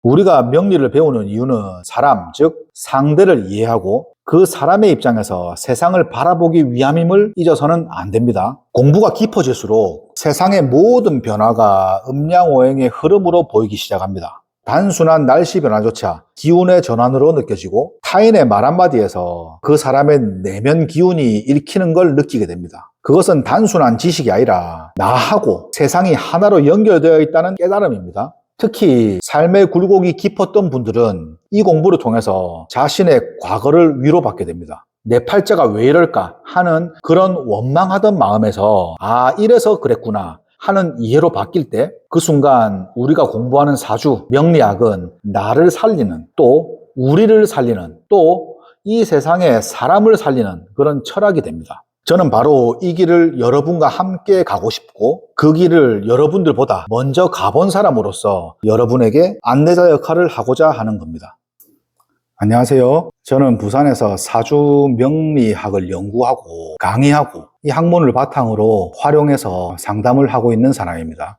우리가 명리를 배우는 이유는 사람, 즉 상대를 이해하고 그 사람의 입장에서 세상을 바라보기 위함임을 잊어서는 안 됩니다. 공부가 깊어질수록 세상의 모든 변화가 음양오행의 흐름으로 보이기 시작합니다. 단순한 날씨 변화조차 기운의 전환으로 느껴지고 타인의 말 한마디에서 그 사람의 내면 기운이 읽히는 걸 느끼게 됩니다. 그것은 단순한 지식이 아니라 나하고 세상이 하나로 연결되어 있다는 깨달음입니다. 특히 삶의 굴곡이 깊었던 분들은 이 공부를 통해서 자신의 과거를 위로받게 됩니다. 내 팔자가 왜 이럴까 하는 그런 원망하던 마음에서 이래서 그랬구나 하는 이해로 바뀔 때 그 순간 우리가 공부하는 사주, 명리학은 나를 살리는, 또 우리를 살리는, 또 이 세상의 사람을 살리는 그런 철학이 됩니다. 저는 바로 이 길을 여러분과 함께 가고 싶고 그 길을 여러분들보다 먼저 가본 사람으로서 여러분에게 안내자 역할을 하고자 하는 겁니다. 안녕하세요. 저는 부산에서 사주 명리학을 연구하고 강의하고 이 학문을 바탕으로 활용해서 상담을 하고 있는 사람입니다.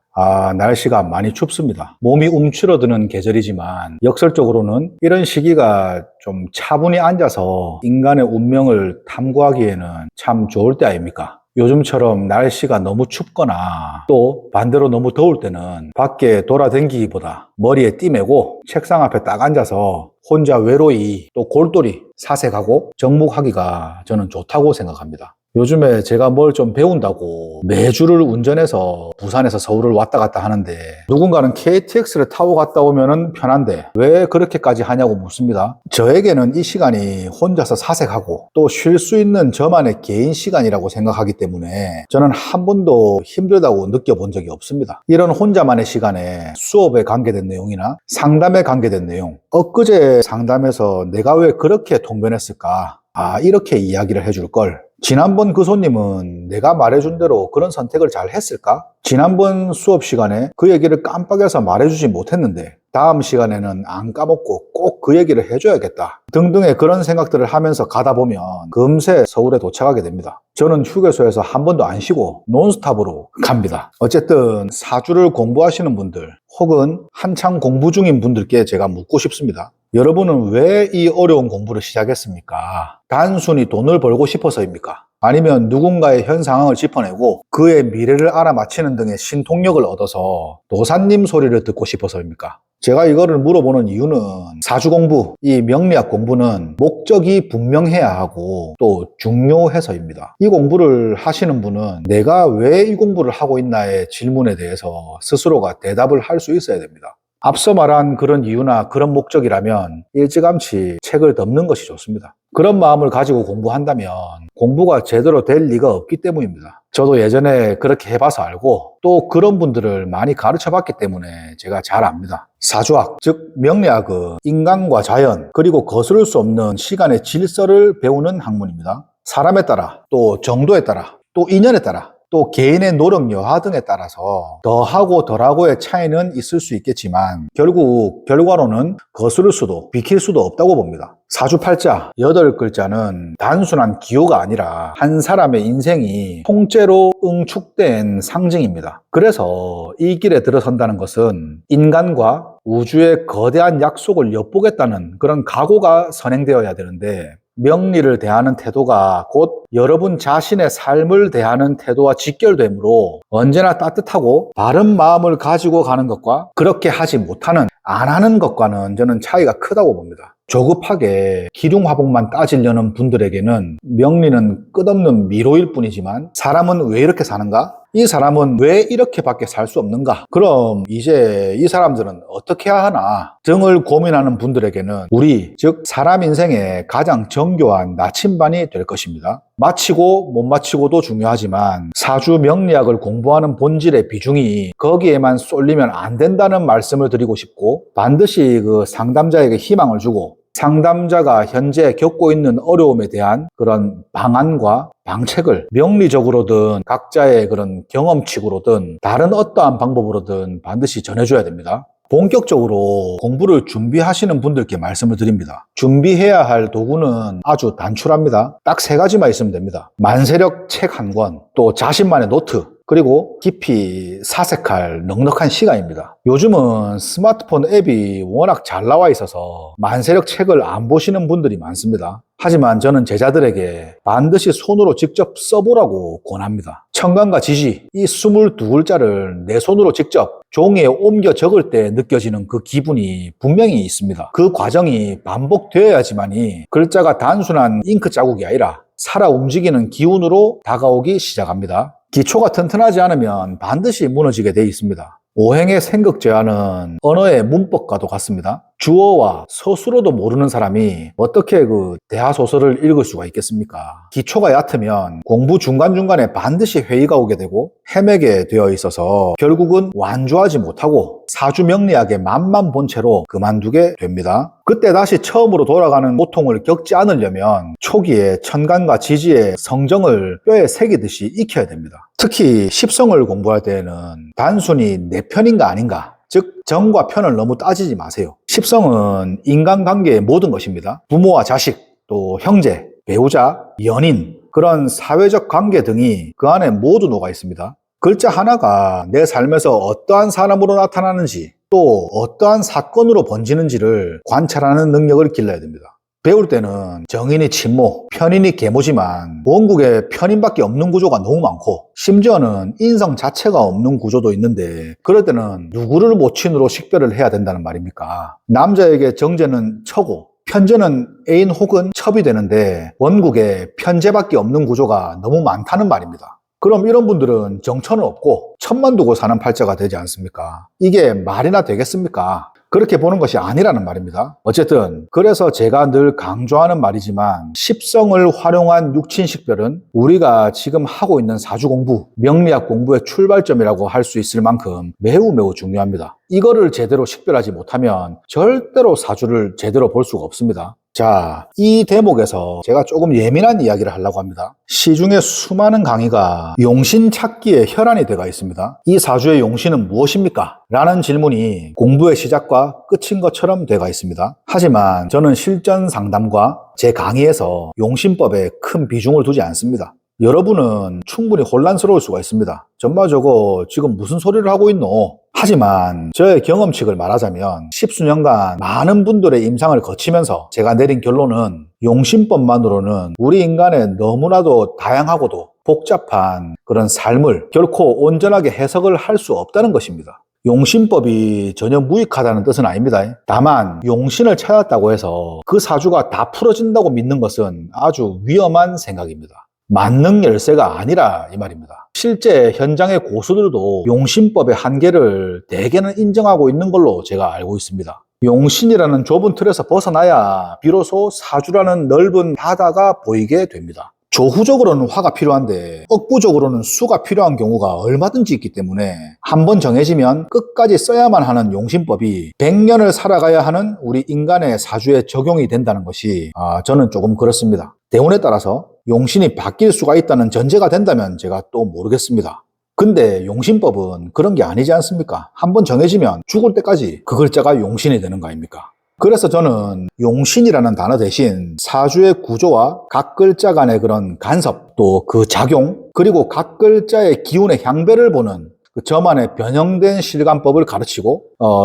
날씨가 많이 춥습니다. 몸이 움츠러드는 계절이지만 역설적으로는 이런 시기가 좀 차분히 앉아서 인간의 운명을 탐구하기에는 참 좋을 때 아닙니까? 요즘처럼 날씨가 너무 춥거나 또 반대로 너무 더울 때는 밖에 돌아다니기보다 머리에 띠 매고 책상 앞에 딱 앉아서 혼자 외로이 또 골똘히 사색하고 정묵하기가 저는 좋다고 생각합니다. 요즘에 제가 뭘 좀 배운다고 매주를 운전해서 부산에서 서울을 왔다 갔다 하는데 누군가는 KTX를 타고 갔다 오면 편한데 왜 그렇게까지 하냐고 묻습니다. 저에게는 이 시간이 혼자서 사색하고 또 쉴 수 있는 저만의 개인 시간이라고 생각하기 때문에 저는 한 번도 힘들다고 느껴본 적이 없습니다. 이런 혼자만의 시간에 수업에 관계된 내용이나 상담에 관계된 내용, 엊그제 상담에서 내가 왜 그렇게 통변했을까? 이렇게 이야기를 해줄 걸. 지난번 그 손님은 내가 말해준 대로 그런 선택을 잘 했을까? 지난번 수업 시간에 그 얘기를 깜빡해서 말해주지 못했는데 다음 시간에는 안 까먹고 꼭 그 얘기를 해줘야겠다 등등의 그런 생각들을 하면서 가다 보면 금세 서울에 도착하게 됩니다. 저는 휴게소에서 한 번도 안 쉬고 논스톱으로 갑니다. 어쨌든 사주를 공부하시는 분들 혹은 한창 공부 중인 분들께 제가 묻고 싶습니다. 여러분은 왜 이 어려운 공부를 시작했습니까? 단순히 돈을 벌고 싶어서입니까? 아니면 누군가의 현 상황을 짚어내고 그의 미래를 알아맞히는 등의 신통력을 얻어서 도사님 소리를 듣고 싶어서입니까? 제가 이거를 물어보는 이유는 사주 공부, 이 명리학 공부는 목적이 분명해야 하고 또 중요해서입니다. 이 공부를 하시는 분은 내가 왜 이 공부를 하고 있나의 질문에 대해서 스스로가 대답을 할 수 있어야 됩니다. 앞서 말한 그런 이유나 그런 목적이라면 일찌감치 책을 덮는 것이 좋습니다. 그런 마음을 가지고 공부한다면 공부가 제대로 될 리가 없기 때문입니다. 저도 예전에 그렇게 해봐서 알고 또 그런 분들을 많이 가르쳐봤기 때문에 제가 잘 압니다. 사주학, 즉 명리학은 인간과 자연 그리고 거스를 수 없는 시간의 질서를 배우는 학문입니다. 사람에 따라 또 정도에 따라 또 인연에 따라 또 개인의 노력 여하 등에 따라서 더하고 덜하고의 차이는 있을 수 있겠지만 결국 결과로는 거스를 수도 비킬 수도 없다고 봅니다. 사주팔자 8글자는 단순한 기호가 아니라 한 사람의 인생이 통째로 응축된 상징입니다. 그래서 이 길에 들어선다는 것은 인간과 우주의 거대한 약속을 엿보겠다는 그런 각오가 선행되어야 되는데 명리를 대하는 태도가 곧 여러분 자신의 삶을 대하는 태도와 직결되므로 언제나 따뜻하고 바른 마음을 가지고 가는 것과 그렇게 하지 못하는 안 하는 것과는 저는 차이가 크다고 봅니다. 조급하게 기륭화복만 따지려는 분들에게는 명리는 끝없는 미로일 뿐이지만 사람은 왜 이렇게 사는가? 이 사람은 왜 이렇게밖에 살 수 없는가? 그럼 이제 이 사람들은 어떻게 해야 하나 등을 고민하는 분들에게는 우리, 즉 사람 인생의 가장 정교한 나침반이 될 것입니다. 마치고 못 마치고도 중요하지만 사주 명리학을 공부하는 본질의 비중이 거기에만 쏠리면 안 된다는 말씀을 드리고 싶고 반드시 그 상담자에게 희망을 주고 상담자가 현재 겪고 있는 어려움에 대한 그런 방안과 방책을 명리적으로든 각자의 그런 경험칙으로든 다른 어떠한 방법으로든 반드시 전해줘야 됩니다. 본격적으로 공부를 준비하시는 분들께 말씀을 드립니다. 준비해야 할 도구는 아주 단출합니다. 딱 3가지만 있으면 됩니다. 만세력 책 1권, 또 자신만의 노트, 그리고 깊이 사색할 넉넉한 시간입니다. 요즘은 스마트폰 앱이 워낙 잘 나와 있어서 만세력 책을 안 보시는 분들이 많습니다. 하지만 저는 제자들에게 반드시 손으로 직접 써보라고 권합니다. 청간과 지지, 이 22글자를 내 손으로 직접 종이에 옮겨 적을 때 느껴지는 그 기분이 분명히 있습니다. 그 과정이 반복되어야지만이 글자가 단순한 잉크 자국이 아니라 살아 움직이는 기운으로 다가오기 시작합니다. 기초가 튼튼하지 않으면 반드시 무너지게 돼 있습니다. 오행의 생극 제화는 언어의 문법과도 같습니다. 주어와 서술어도 모르는 사람이 어떻게 그 대하소설을 읽을 수가 있겠습니까? 기초가 얕으면 공부 중간중간에 반드시 회의가 오게 되고 헤매게 되어 있어서 결국은 완주하지 못하고 사주명리학의 맛만 본 채로 그만두게 됩니다. 그때 다시 처음으로 돌아가는 고통을 겪지 않으려면 초기에 천간과 지지의 성정을 뼈에 새기듯이 익혀야 됩니다. 특히 십성을 공부할 때에는 단순히 내 편인가 아닌가, 즉 정과 편을 너무 따지지 마세요. 십성은 인간관계의 모든 것입니다. 부모와 자식, 또 형제, 배우자, 연인, 그런 사회적 관계 등이 그 안에 모두 녹아 있습니다. 글자 하나가 내 삶에서 어떠한 사람으로 나타나는지 또 어떠한 사건으로 번지는지를 관찰하는 능력을 길러야 됩니다. 배울 때는 정인이 친모, 편인이 계모지만 원국에 편인밖에 없는 구조가 너무 많고 심지어는 인성 자체가 없는 구조도 있는데 그럴 때는 누구를 모친으로 식별을 해야 된다는 말입니까? 남자에게 정제는 처고, 편제는 애인 혹은 첩이 되는데 원국에 편제밖에 없는 구조가 너무 많다는 말입니다. 그럼 이런 분들은 정처는 없고 첩만 두고 사는 팔자가 되지 않습니까? 이게 말이나 되겠습니까? 그렇게 보는 것이 아니라는 말입니다. 어쨌든 그래서 제가 늘 강조하는 말이지만 십성을 활용한 육친식별은 우리가 지금 하고 있는 사주 공부, 명리학 공부의 출발점이라고 할 수 있을 만큼 매우 중요합니다. 이거를 제대로 식별하지 못하면 절대로 사주를 제대로 볼 수가 없습니다. 자, 이 대목에서 제가 조금 예민한 이야기를 하려고 합니다. 시중에 수많은 강의가 용신 찾기에 혈안이 되어 있습니다. 이 사주의 용신은 무엇입니까? 라는 질문이 공부의 시작과 끝인 것처럼 되어 있습니다. 하지만 저는 실전 상담과 제 강의에서 용신법에 큰 비중을 두지 않습니다. 여러분은 충분히 혼란스러울 수가 있습니다. 정말 저거 지금 무슨 소리를 하고 있노? 하지만 저의 경험칙을 말하자면 십수년간 많은 분들의 임상을 거치면서 제가 내린 결론은 용신법만으로는 우리 인간의 너무나도 다양하고도 복잡한 그런 삶을 결코 온전하게 해석을 할 수 없다는 것입니다. 용신법이 전혀 무익하다는 뜻은 아닙니다. 다만 용신을 찾았다고 해서 그 사주가 다 풀어진다고 믿는 것은 아주 위험한 생각입니다. 만능 열쇠가 아니라 이 말입니다. 실제 현장의 고수들도 용신법의 한계를 대개는 인정하고 있는 걸로 제가 알고 있습니다. 용신이라는 좁은 틀에서 벗어나야 비로소 사주라는 넓은 바다가 보이게 됩니다. 조후적으로는 화가 필요한데 억부적으로는 수가 필요한 경우가 얼마든지 있기 때문에 한번 정해지면 끝까지 써야만 하는 용신법이 100년을 살아가야 하는 우리 인간의 사주에 적용이 된다는 것이 저는 조금 그렇습니다. 대운에 따라서 용신이 바뀔 수가 있다는 전제가 된다면 제가 또 모르겠습니다. 근데 용신법은 그런 게 아니지 않습니까? 한번 정해지면 죽을 때까지 그 글자가 용신이 되는 거 아닙니까? 그래서 저는 용신이라는 단어 대신 사주의 구조와 각 글자 간의 그런 간섭, 또 그 작용, 그리고 각 글자의 기운의 향배를 보는 그 저만의 변형된 실감법을 가르치고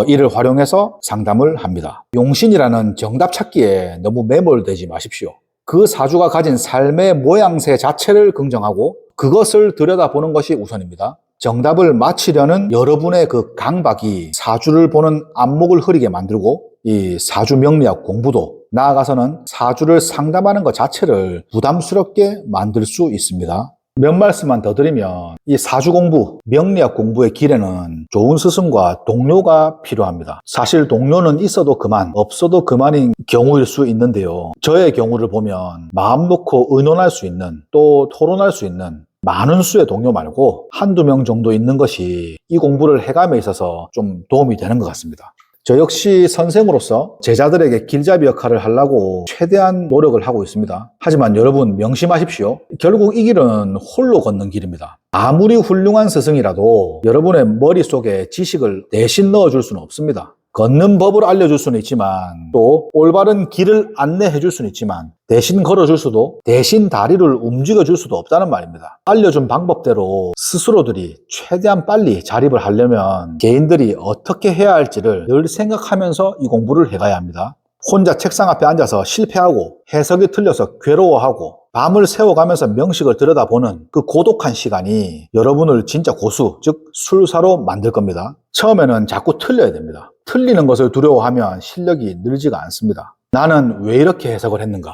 이를 활용해서 상담을 합니다. 용신이라는 정답 찾기에 너무 매몰되지 마십시오. 그 사주가 가진 삶의 모양새 자체를 긍정하고 그것을 들여다보는 것이 우선입니다. 정답을 맞히려는 여러분의 그 강박이 사주를 보는 안목을 흐리게 만들고 이 사주 명리학 공부도 나아가서는 사주를 상담하는 것 자체를 부담스럽게 만들 수 있습니다. 몇 말씀만 더 드리면 이 사주 공부, 명리학 공부의 길에는 좋은 스승과 동료가 필요합니다. 사실 동료는 있어도 그만, 없어도 그만인 경우일 수 있는데요. 저의 경우를 보면 마음 놓고 의논할 수 있는, 또 토론할 수 있는 많은 수의 동료 말고 한두 명 정도 있는 것이 이 공부를 해감에 있어서 좀 도움이 되는 것 같습니다. 저 역시 선생으로서 제자들에게 길잡이 역할을 하려고 최대한 노력을 하고 있습니다. 하지만 여러분 명심하십시오. 결국 이 길은 홀로 걷는 길입니다. 아무리 훌륭한 스승이라도 여러분의 머릿속에 지식을 대신 넣어줄 수는 없습니다. 걷는 법을 알려줄 수는 있지만 또 올바른 길을 안내해 줄 수는 있지만 대신 걸어줄 수도 대신 다리를 움직여줄 수도 없다는 말입니다. 알려준 방법대로 스스로들이 최대한 빨리 자립을 하려면 개인들이 어떻게 해야 할지를 늘 생각하면서 이 공부를 해가야 합니다. 혼자 책상 앞에 앉아서 실패하고 해석이 틀려서 괴로워하고 밤을 새워가면서 명식을 들여다보는 그 고독한 시간이 여러분을 진짜 고수, 즉 술사로 만들 겁니다. 처음에는 자꾸 틀려야 됩니다. 틀리는 것을 두려워하면 실력이 늘지가 않습니다. 나는 왜 이렇게 해석을 했는가?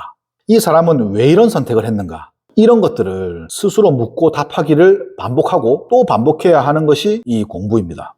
이 사람은 왜 이런 선택을 했는가? 이런 것들을 스스로 묻고 답하기를 반복하고 또 반복해야 하는 것이 이 공부입니다.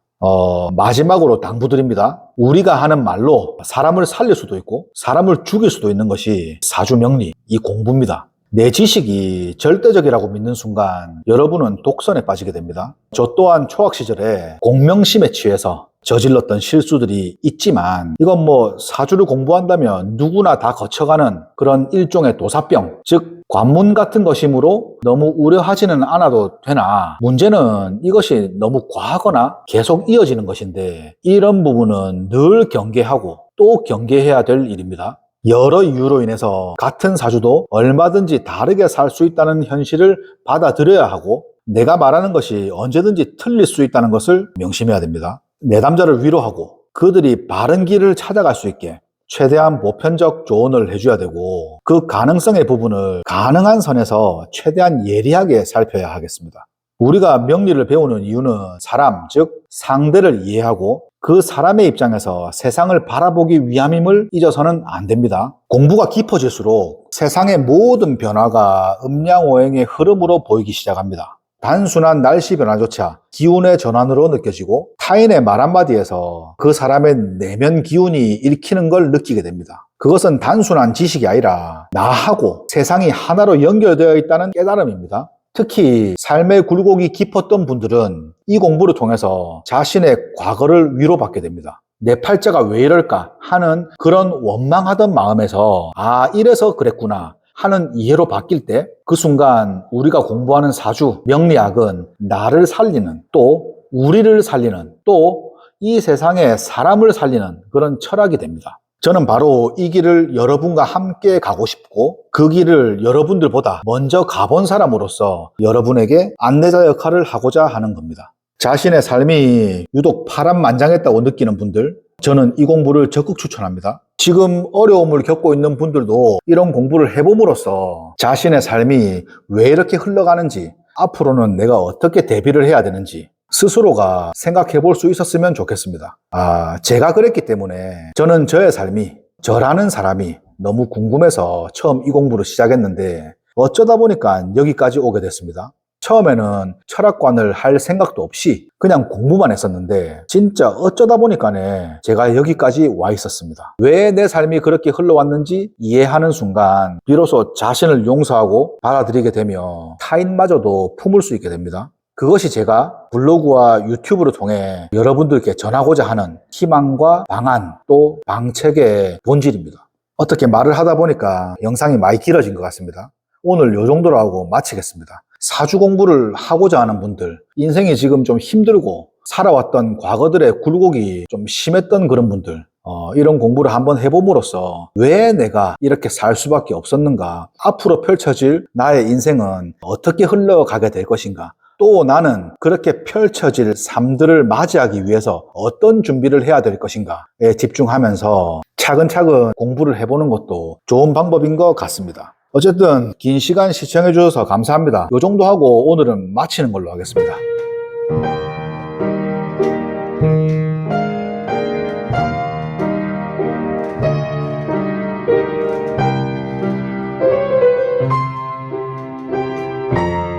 마지막으로 당부드립니다. 우리가 하는 말로 사람을 살릴 수도 있고 사람을 죽일 수도 있는 것이 사주명리, 이 공부입니다. 내 지식이 절대적이라고 믿는 순간 여러분은 독선에 빠지게 됩니다. 저 또한 초학 시절에 공명심에 취해서 저질렀던 실수들이 있지만 이건 사주를 공부한다면 누구나 다 거쳐가는 그런 일종의 도사병, 즉 관문 같은 것이므로 너무 우려하지는 않아도 되나 문제는 이것이 너무 과하거나 계속 이어지는 것인데 이런 부분은 늘 경계하고 또 경계해야 될 일입니다. 여러 이유로 인해서 같은 사주도 얼마든지 다르게 살 수 있다는 현실을 받아들여야 하고 내가 말하는 것이 언제든지 틀릴 수 있다는 것을 명심해야 됩니다. 내담자를 위로하고 그들이 바른 길을 찾아갈 수 있게 최대한 보편적 조언을 해줘야 되고 그 가능성의 부분을 가능한 선에서 최대한 예리하게 살펴야 하겠습니다. 우리가 명리를 배우는 이유는 사람, 즉 상대를 이해하고 그 사람의 입장에서 세상을 바라보기 위함임을 잊어서는 안 됩니다. 공부가 깊어질수록 세상의 모든 변화가 음양오행의 흐름으로 보이기 시작합니다. 단순한 날씨 변화조차 기운의 전환으로 느껴지고 타인의 말 한마디에서 그 사람의 내면 기운이 읽히는 걸 느끼게 됩니다. 그것은 단순한 지식이 아니라 나하고 세상이 하나로 연결되어 있다는 깨달음입니다. 특히 삶의 굴곡이 깊었던 분들은 이 공부를 통해서 자신의 과거를 위로받게 됩니다. 내 팔자가 왜 이럴까 하는 그런 원망하던 마음에서 이래서 그랬구나 하는 이해로 바뀔 때 그 순간 우리가 공부하는 사주, 명리학은 나를 살리는 또 우리를 살리는 또 이 세상의 사람을 살리는 그런 철학이 됩니다. 저는 바로 이 길을 여러분과 함께 가고 싶고 그 길을 여러분들보다 먼저 가본 사람으로서 여러분에게 안내자 역할을 하고자 하는 겁니다. 자신의 삶이 유독 파란만장했다고 느끼는 분들, 저는 이 공부를 적극 추천합니다. 지금 어려움을 겪고 있는 분들도 이런 공부를 해봄으로써 자신의 삶이 왜 이렇게 흘러가는지, 앞으로는 내가 어떻게 대비를 해야 되는지 스스로가 생각해 볼 수 있었으면 좋겠습니다. 제가 그랬기 때문에 저는 저의 삶이, 저라는 사람이 너무 궁금해서 처음 이 공부를 시작했는데 어쩌다 보니까 여기까지 오게 됐습니다. 처음에는 철학관을 할 생각도 없이 그냥 공부만 했었는데 진짜 어쩌다 보니까 제가 여기까지 와 있었습니다. 왜 내 삶이 그렇게 흘러왔는지 이해하는 순간 비로소 자신을 용서하고 받아들이게 되며 타인마저도 품을 수 있게 됩니다. 그것이 제가 블로그와 유튜브를 통해 여러분들께 전하고자 하는 희망과 방안 또 방책의 본질입니다. 어떻게 말을 하다 보니까 영상이 많이 길어진 것 같습니다. 오늘 이 정도로 하고 마치겠습니다. 사주 공부를 하고자 하는 분들, 인생이 지금 좀 힘들고 살아왔던 과거들의 굴곡이 좀 심했던 그런 분들, 이런 공부를 한번 해봄으로써 왜 내가 이렇게 살 수밖에 없었는가, 앞으로 펼쳐질 나의 인생은 어떻게 흘러가게 될 것인가, 또 나는 그렇게 펼쳐질 삶들을 맞이하기 위해서 어떤 준비를 해야 될 것인가에 집중하면서 차근차근 공부를 해보는 것도 좋은 방법인 것 같습니다. 어쨌든 긴 시간 시청해 주셔서 감사합니다. 이 정도 하고 오늘은 마치는 걸로 하겠습니다.